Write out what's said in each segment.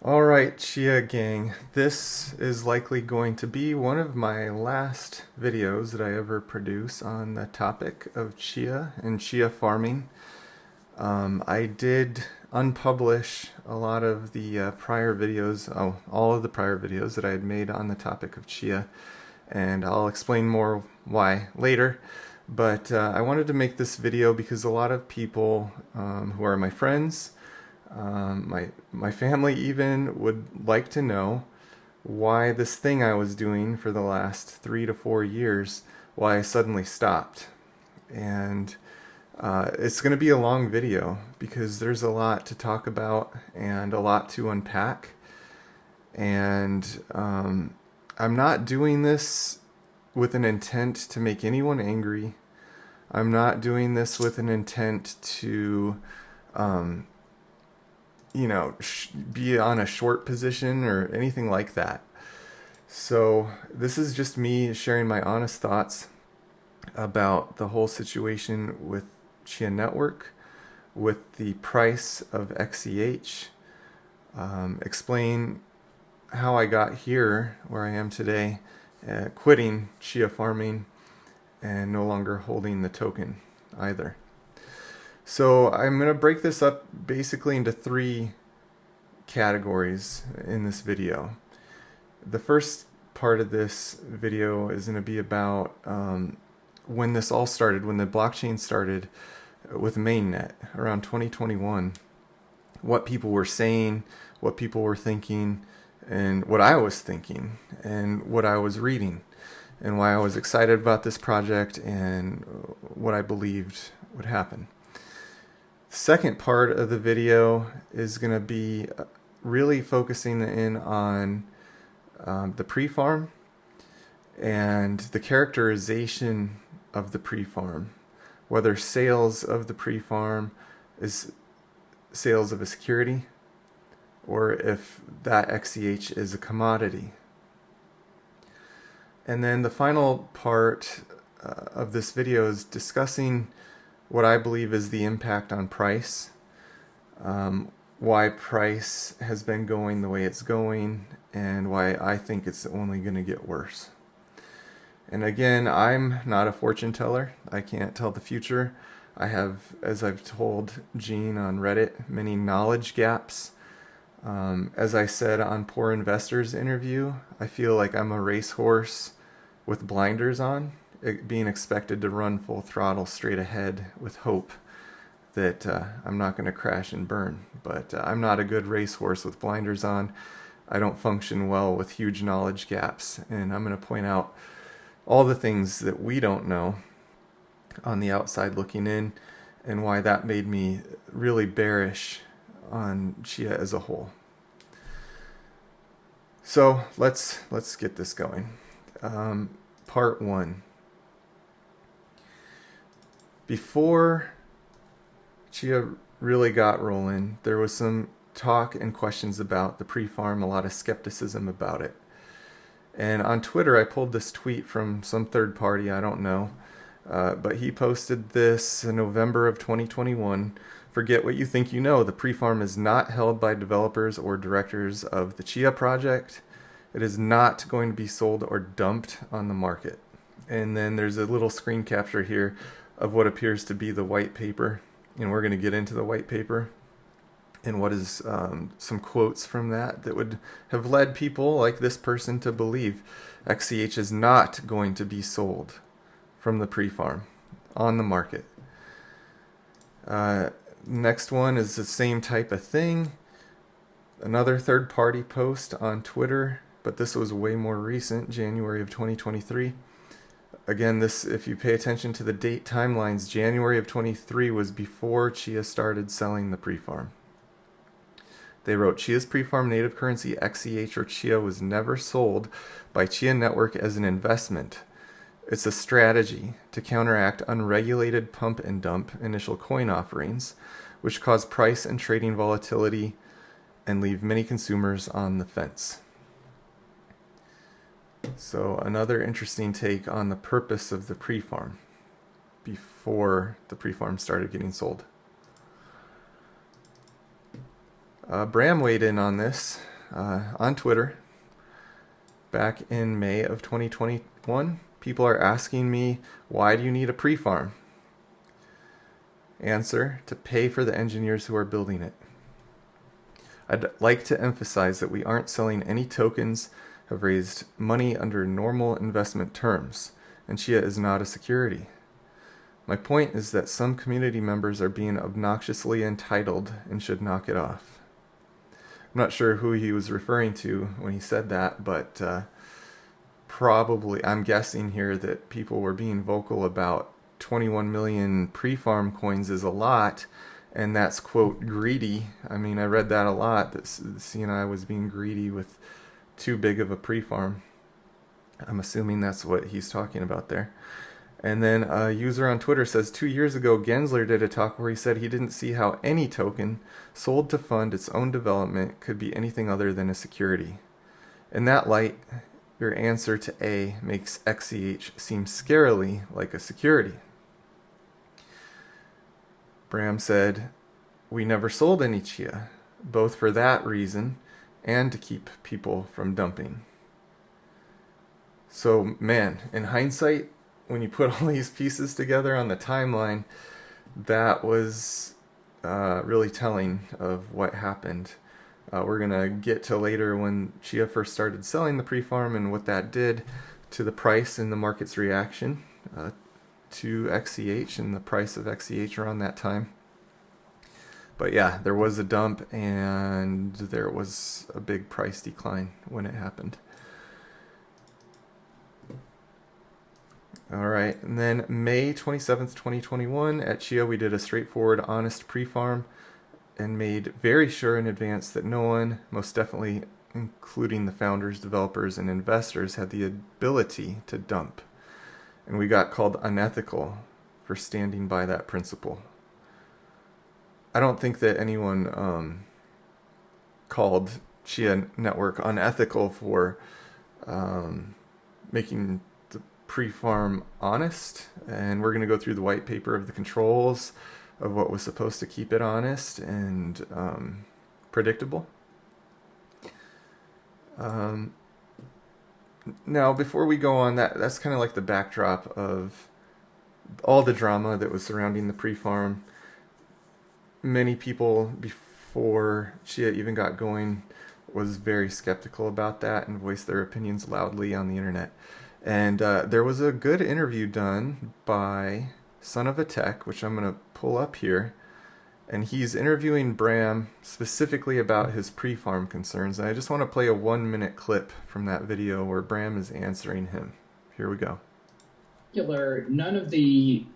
Alright, Chia gang, this is likely going to be one of my last videos that I ever produce on the topic of chia and chia farming. I did unpublish a lot of the prior videos, all of the prior videos that I had made on the topic of chia, and I'll explain more why later. But I wanted to make this video because a lot of people who are my friends, my family even, would like to know why this thing I was doing for the last 3 to 4 years, why I suddenly stopped. And it's going to be a long video because there's a lot to talk about and a lot to unpack. And I'm not doing this with an intent to make anyone angry. I'm not doing this with an intent to, be on a short position or anything like that. So this is just me sharing my honest thoughts about the whole situation with Chia Network, with the price of XCH, explain how I got here where I am today, quitting Chia farming and no longer holding the token either. So I'm going to break this up basically into 3 categories in this video. The first part of this video is going to be about when this all started, when the blockchain started with mainnet around 2021, what people were saying, what people were thinking, and what I was thinking, and what I was reading, and why I was excited about this project and what I believed would happen. The second part of the video is going to be really focusing in on the pre-farm and the characterization of the pre-farm, whether sales of the pre-farm is sales of a security or if that XCH is a commodity. And then the final part of this video is discussing what I believe is the impact on price, why price has been going the way it's going, and why I think it's only going to get worse. And again, I'm not a fortune teller. I can't tell the future. I have, as I've told Gene on Reddit, many knowledge gaps. As I said on Poor Investors interview, I feel like I'm a racehorse with blinders on, being expected to run full throttle straight ahead with hope that I'm not going to crash and burn. But I'm not a good racehorse with blinders on. I don't function well with huge knowledge gaps, and I'm going to point out all the things that we don't know on the outside looking in, and why that made me really bearish on Chia as a whole. So let's get this going. Part 1. Before Chia really got rolling, there was some talk and questions about the pre-farm, a lot of skepticism about it. And on Twitter, I pulled this tweet from some third party, I don't know, but he posted this in November of 2021. Forget what you think you know. The pre-farm is not held by developers or directors of the Chia project. It is not going to be sold or dumped on the market. And then there's a little screen capture here of what appears to be the white paper. And we're going to get into the white paper and what is some quotes from that would have led people like this person to believe XCH is not going to be sold from the pre-farm on the market. Next one is the same type of thing. Another third-party post on Twitter, but this was way more recent, January of 2023. Again, this, if you pay attention to the date timelines, January of 23 was before Chia started selling the pre-farm. They wrote, Chia's pre-farm native currency XCH or Chia was never sold by Chia Network as an investment. It's a strategy to counteract unregulated pump and dump initial coin offerings, which cause price and trading volatility and leave many consumers on the fence. So another interesting take on the purpose of the pre-farm before the pre-farm started getting sold. Bram weighed in on this on Twitter back in May of 2021. People are asking me, why do you need a pre-farm? Answer, to pay for the engineers who are building it. I'd like to emphasize that we aren't selling any tokens, have raised money under normal investment terms, and Chia is not a security. My point is that some community members are being obnoxiously entitled and should knock it off. I'm not sure who he was referring to when he said that, but probably, I'm guessing here that people were being vocal about 21 million pre-farm coins is a lot, and that's, quote, greedy. I mean, I read that a lot, that CNI was being greedy with too big of a pre-farm. I'm assuming that's what he's talking about there. And then a user on Twitter says, 2 years ago, Gensler did a talk where he said he didn't see how any token sold to fund its own development could be anything other than a security. In that light, your answer to A makes XCH seem scarily like a security. Bram said, we never sold any Chia, both for that reason and to keep people from dumping. So, man, in hindsight, when you put all these pieces together on the timeline, that was really telling of what happened. We're going to get to later when Chia first started selling the pre-farm and what that did to the price and the market's reaction to XCH and the price of XCH around that time. But yeah, there was a dump and there was a big price decline when it happened. All right, and then May 27th, 2021, at Chia, we did a straightforward, honest pre-farm and made very sure in advance that no one, most definitely including the founders, developers, and investors, had the ability to dump. And we got called unethical for standing by that principle. I don't think that anyone called Chia Network unethical for making the pre-farm honest, and we're going to go through the white paper of the controls of what was supposed to keep it honest and predictable. Now, before we go on, that's kind of like the backdrop of all the drama that was surrounding the pre-farm. Many people before Chia even got going was very skeptical about that and voiced their opinions loudly on the internet. And there was a good interview done by Son of a Tech, which I'm going to pull up here. And he's interviewing Bram specifically about his pre-farm concerns. And I just want to play a 1-minute clip from that video where Bram is answering him. Here we go. None of the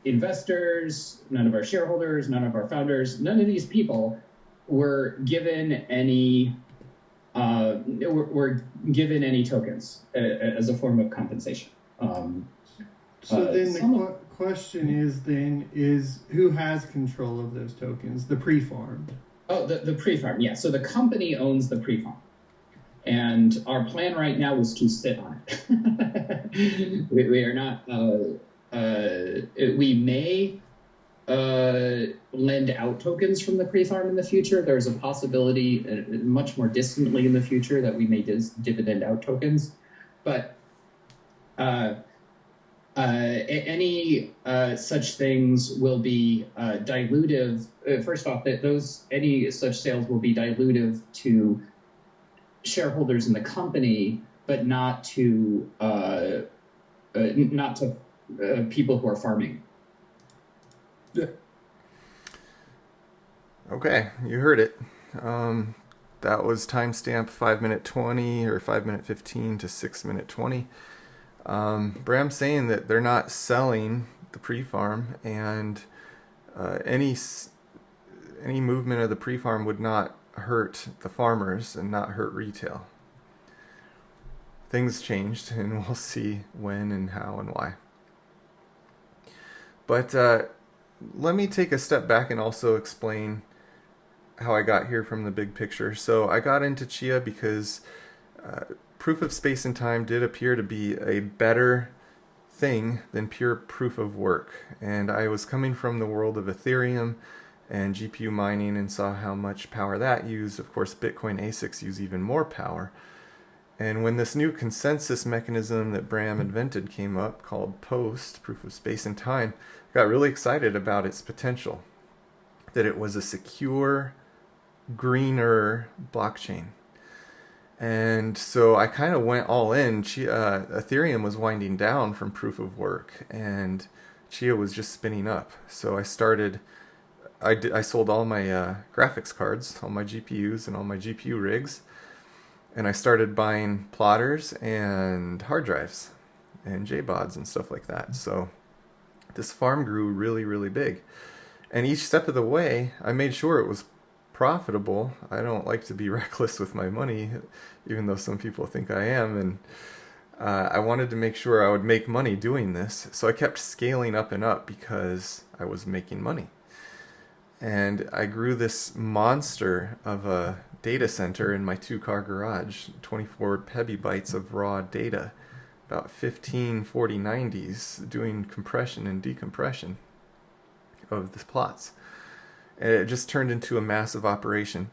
investors, none of our shareholders, none of our founders, none of these people were given any given any tokens as a form of compensation. So then the question is who has control of those tokens? The pre-farm. Oh, the pre-farm, yeah. So the company owns the pre-farm. And our plan right now is to sit on it. we are not... we may lend out tokens from the pre-farm in the future. There's a possibility much more distantly in the future that we may dividend out tokens. But any such things will be dilutive. First off, any such sales will be dilutive to shareholders in the company, but not to people who are farming. Okay, you heard it. That was timestamp 5:20 or 5:15 to 6:20. Bram saying that they're not selling the pre-farm, and any movement of the pre-farm would not hurt the farmers and not hurt retail. Things changed, and we'll see when and how and why. But let me take a step back and also explain how I got here from the big picture. So I got into Chia because proof of space and time did appear to be a better thing than pure proof of work. And I was coming from the world of Ethereum and GPU mining and saw how much power that used. Of course, Bitcoin ASICs use even more power. And when this new consensus mechanism that Bram invented came up, called POST, proof of space and time, I got really excited about its potential, that it was a secure, greener blockchain. And so I kind of went all in. Ethereum was winding down from proof of work, and Chia was just spinning up. So I sold all my graphics cards, all my GPUs and all my GPU rigs, and I started buying plotters and hard drives and JBODs and stuff like that. So this farm grew really, really big. And each step of the way, I made sure it was profitable. I don't like to be reckless with my money, even though some people think I am. And I wanted to make sure I would make money doing this. So I kept scaling up and up because I was making money. And I grew this monster of a data center in my 2-car garage, 24 petabytes of raw data, about 15 4090s doing compression and decompression of the plots. And it just turned into a massive operation.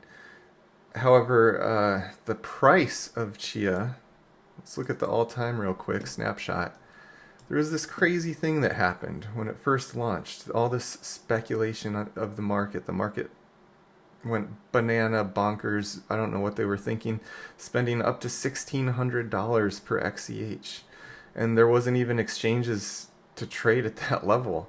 However, the price of Chia, let's look at the all-time real quick snapshot. There was this crazy thing that happened when it first launched. All this speculation of the market. The market went banana bonkers. I don't know what they were thinking. Spending up to $1,600 per XCH. And there wasn't even exchanges to trade at that level.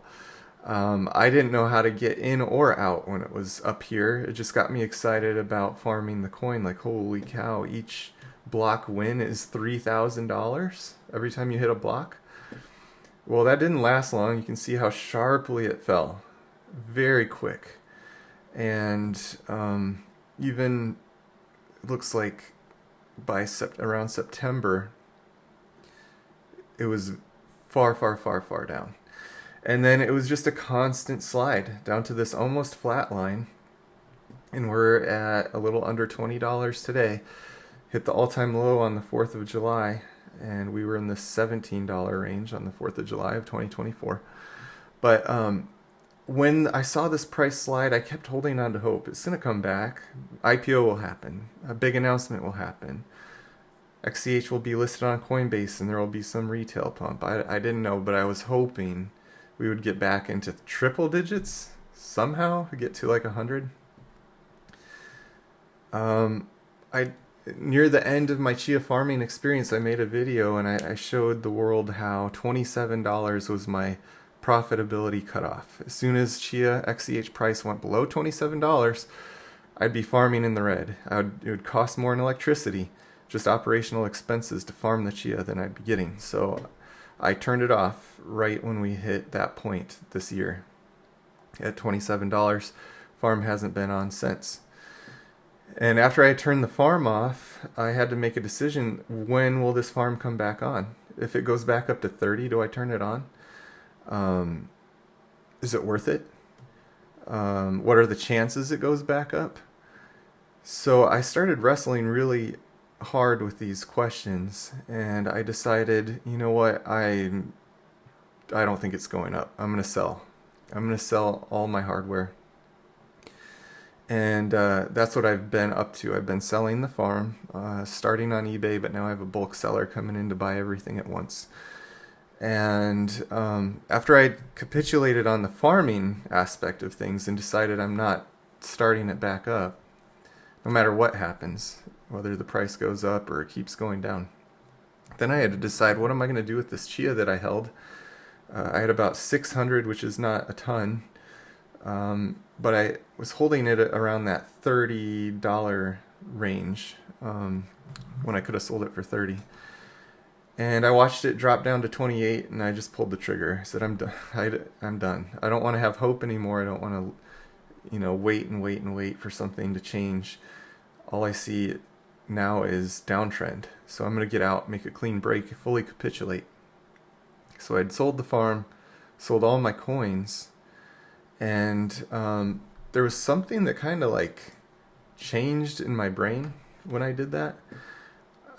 I didn't know how to get in or out when it was up here. It just got me excited about farming the coin. Like, holy cow, each block win is $3,000 every time you hit a block. Well, that didn't last long. You can see how sharply it fell. Very quick. And even looks like by around September, it was far, far, far, far down. And then it was just a constant slide down to this almost flat line. And we're at a little under $20 today. Hit the all-time low on the 4th of July. And we were in the $17 range on the 4th of July of 2024. But when I saw this price slide, I kept holding on to hope. It's going to come back. IPO will happen. A big announcement will happen. XCH will be listed on Coinbase and there will be some retail pump. I didn't know, but I was hoping we would get back into triple digits somehow, get to like 100. Near the end of my Chia farming experience, I made a video and I showed the world how $27 was my profitability cutoff. As soon as Chia XCH price went below $27, I'd be farming in the red. It would cost more in electricity, just operational expenses to farm the Chia than I'd be getting. So I turned it off right when we hit that point this year at $27. Farm hasn't been on since. And after I turned the farm off, I had to make a decision. When will this farm come back on? If it goes back up to 30, do I turn it on? Is it worth it? What are the chances it goes back up? So I started wrestling really hard with these questions, and I decided, you know what, I don't think it's going up. I'm going to sell. I'm going to sell all my hardware. And that's what I've been up to. I've been selling the farm, starting on eBay, but now I have a bulk seller coming in to buy everything at once. And after I capitulated on the farming aspect of things and decided I'm not starting it back up, no matter what happens, whether the price goes up or it keeps going down, then I had to decide, what am I going to do with this Chia that I held? I had about 600, which is not a ton. But I was holding it around that $30 range when I could have sold it for $30. And I watched it drop down to 28, and I just pulled the trigger. I said, I'm done. I'm done. I don't want to have hope anymore. I don't want to, wait for something to change. All I see now is downtrend. So I'm going to get out, make a clean break, fully capitulate. So I'd sold the farm, sold all my coins. And there was something that kind of like changed in my brain when I did that.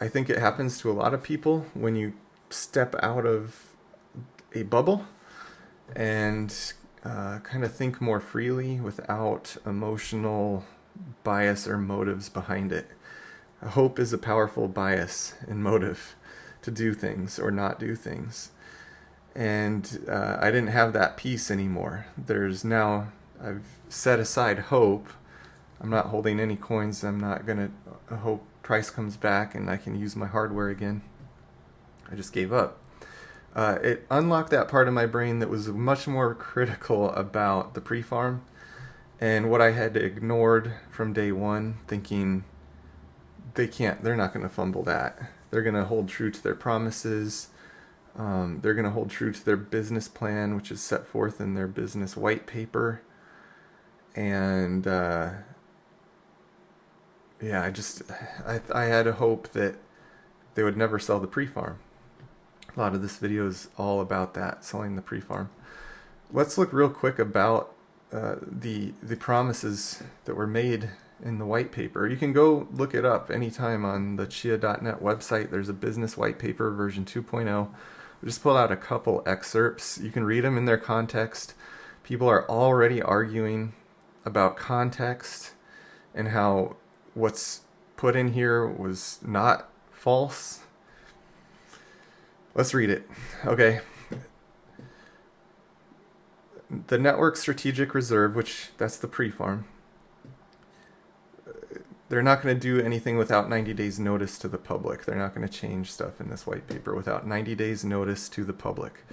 I think it happens to a lot of people when you step out of a bubble and kind of think more freely without emotional bias or motives behind it. Hope is a powerful bias and motive to do things or not do things. And I didn't have that peace anymore. I've set aside hope. I'm not holding any coins. I'm not going to hope price comes back and I can use my hardware again. I just gave up. It unlocked that part of my brain that was much more critical about the pre-farm and what I had ignored from day one, thinking they're not going to fumble that. They're going to hold true to their promises. They're going to hold true to their business plan, which is set forth in their business white paper. And I had a hope that they would never sell the pre-farm. A lot of this video is all about that, selling the pre-farm. Let's look real quick about the promises that were made in the white paper. You can go look it up anytime on the chia.net website. There's a business white paper version 2.0. We just pulled out a couple excerpts. You can read them in their context. People are already arguing about context and how what's put in here was not false. Let's read it. Okay. The network strategic reserve, which that's the pre-farm, they're not going to do anything without 90 days notice to the public. They're not going to change stuff in this white paper without 90 days notice to the public.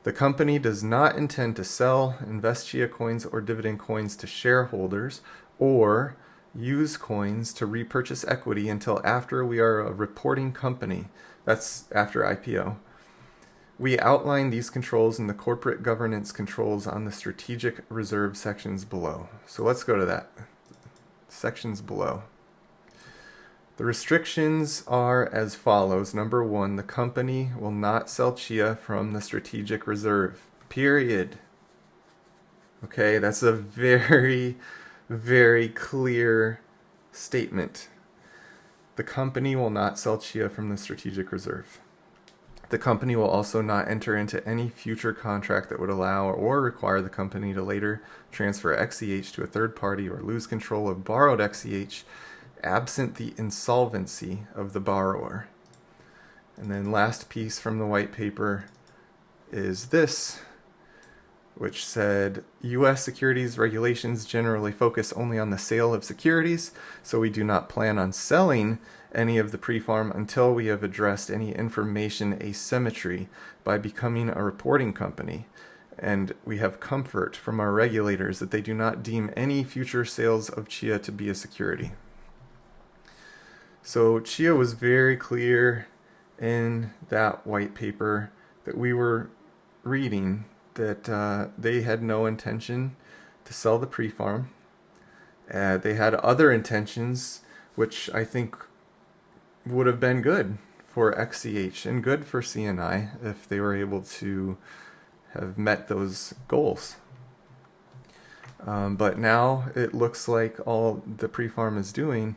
The company does not intend to sell, invest Chia coins or dividend coins to shareholders or use coins to repurchase equity until after we are a reporting company. That's after IPO. We outline these controls in the corporate governance controls on the strategic reserve sections below. So let's go to that. Sections below. The restrictions are as follows. Number 1, the company will not sell Chia from the strategic reserve. Period. Okay, that's a very, very clear statement. The company will not sell Chia from the strategic reserve. The company will also not enter into any future contract that would allow or require the company to later transfer XCH to a third party or lose control of borrowed XCH absent the insolvency of the borrower. And then last piece from the white paper is this, which said U.S. securities regulations generally focus only on the sale of securities, so we do not plan on selling any of the pre-farm until we have addressed any information asymmetry by becoming a reporting company. And we have comfort from our regulators that they do not deem any future sales of Chia to be a security. So Chia was very clear in that white paper that we were reading that they had no intention to sell the pre-farm. They had other intentions, which I think would have been good for XCH and good for CNI if they were able to have met those goals. But now it looks like all the pre-farm is doing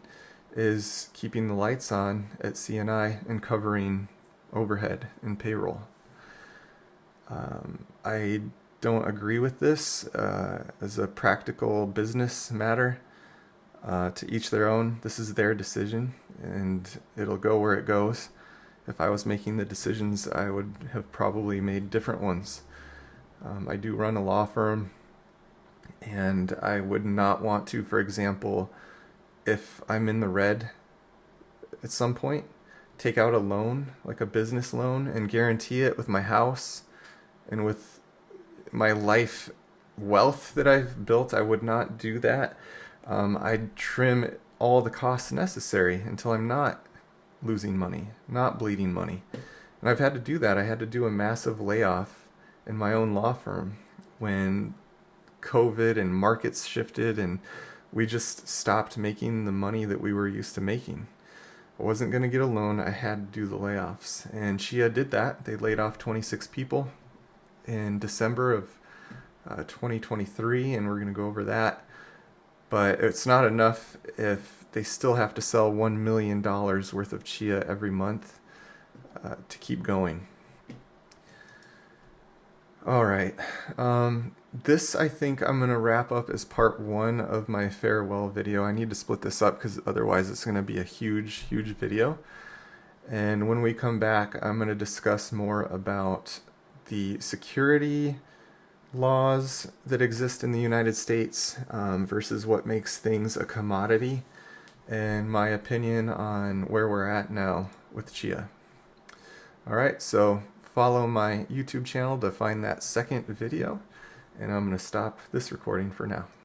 is keeping the lights on at CNI and covering overhead and payroll. I don't agree with this as a practical business matter. To each their own. This is their decision, and it'll go where it goes. If I was making the decisions, I would have probably made different ones. I do run a law firm, and I would not want to, for example, if I'm in the red at some point, take out a loan, like a business loan, and guarantee it with my house and with my life wealth that I've built. I would not do that. I'd trim all the costs necessary until I'm not losing money, not bleeding money. And I've had to do that. I had to do a massive layoff in my own law firm when COVID and markets shifted and we just stopped making the money that we were used to making. I wasn't going to get a loan. I had to do the layoffs. And Chia did that. They laid off 26 people in December of 2023, and we're going to go over that. But it's not enough if they still have to sell $1 million worth of Chia every month to keep going. All right. this, I think I'm going to wrap up as part 1 of my farewell video. I need to split this up because otherwise it's going to be a huge video. And when we come back, I'm going to discuss more about the security laws that exist in the United States versus what makes things a commodity, and my opinion on where we're at now with Chia. Alright, so follow my YouTube channel to find that second video, and I'm going to stop this recording for now.